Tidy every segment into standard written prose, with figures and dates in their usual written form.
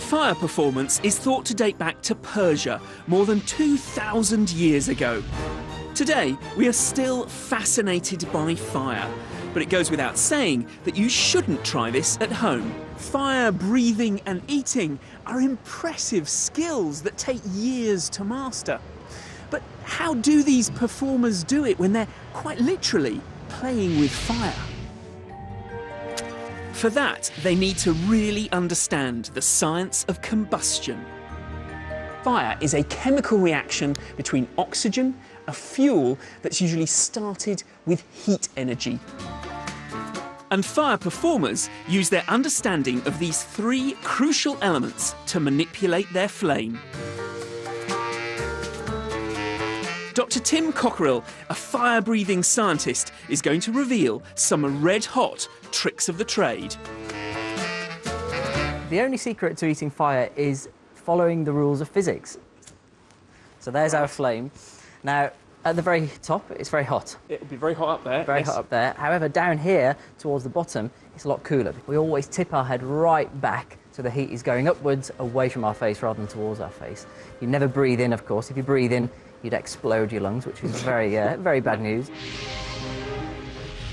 fire performance is thought to date back to Persia, more than 2,000 years ago. Today, we are still fascinated by fire, but it goes without saying that you shouldn't try this at home. Fire, breathing and eating are impressive skills that take years to master. But how do these performers do it when they're quite literally playing with fire? For that, they need to really understand the science of combustion. Fire is a chemical reaction between oxygen, a fuel that's usually started with heat energy. And fire performers use their understanding of these three crucial elements to manipulate their flame. Dr. Tim Cockerill, a fire-breathing scientist, is going to reveal some red-hot tricks of the trade. The only secret to eating fire is following the rules of physics. So there's our flame. Now, at the very top, it's very hot. It'll be very hot up there. Very hot up there. However, down here, towards the bottom, it's a lot cooler. We always tip our head right back so the heat is going upwards, away from our face, rather than towards our face. You never breathe in, of course. If you breathe in, you'd explode your lungs, which is very, very bad news.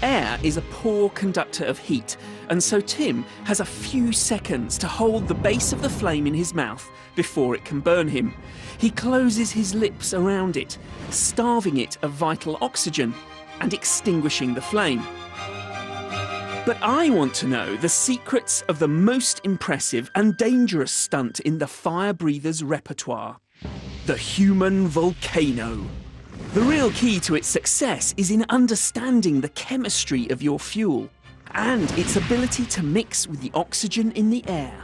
Air is a poor conductor of heat, and so Tim has a few seconds to hold the base of the flame in his mouth before it can burn him. He closes his lips around it, starving it of vital oxygen and extinguishing the flame. But I want to know the secrets of the most impressive and dangerous stunt in the fire breather's repertoire: the human volcano. The real key to its success is in understanding the chemistry of your fuel and its ability to mix with the oxygen in the air.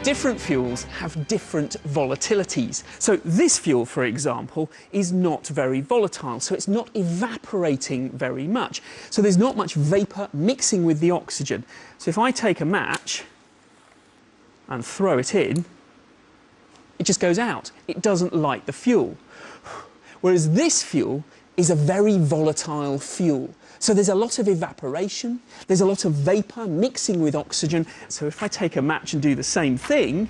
Different fuels have different volatilities. So this fuel, for example, is not very volatile, so it's not evaporating very much. So there's not much vapour mixing with the oxygen. So if I take a match and throw it in, it just goes out. It doesn't light the fuel. Whereas this fuel is a very volatile fuel. So there's a lot of evaporation, there's a lot of vapour mixing with oxygen. So if I take a match and do the same thing,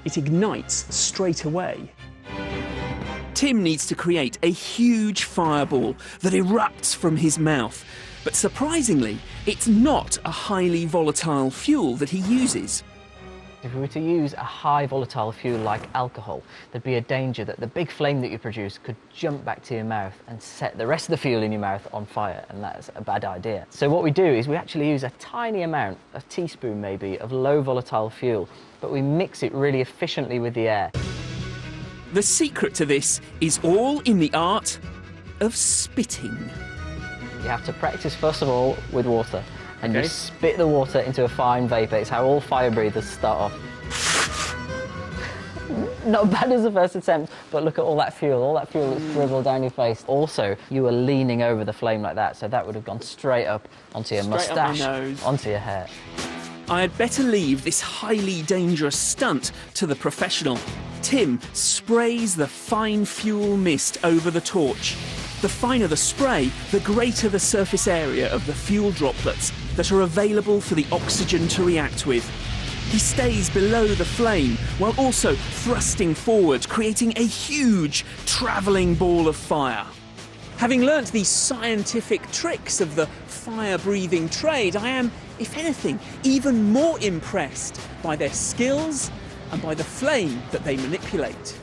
it ignites straight away. Tim needs to create a huge fireball that erupts from his mouth. But surprisingly, it's not a highly volatile fuel that he uses. If we were to use a high volatile fuel like alcohol, there'd be a danger that the big flame that you produce could jump back to your mouth and set the rest of the fuel in your mouth on fire, and that's a bad idea. So what we do is we actually use a tiny amount, a teaspoon maybe, of low volatile fuel, but we mix it really efficiently with the air. The secret to this is all in the art of spitting. You have to practice first of all with water. And Okay. you spit the water into a fine vapour. It's how all fire breathers start off. Not bad as a first attempt, but look at all that fuel that's dribbled down your face. Also, you were leaning over the flame like that, so that would have gone straight up onto your moustache, onto your hair. I had better leave this highly dangerous stunt to the professional. Tim sprays the fine fuel mist over the torch. The finer the spray, the greater the surface area of the fuel droplets that are available for the oxygen to react with. He stays below the flame while also thrusting forward, creating a huge travelling ball of fire. Having learnt these scientific tricks of the fire-breathing trade, I am, if anything, even more impressed by their skills and by the flame that they manipulate.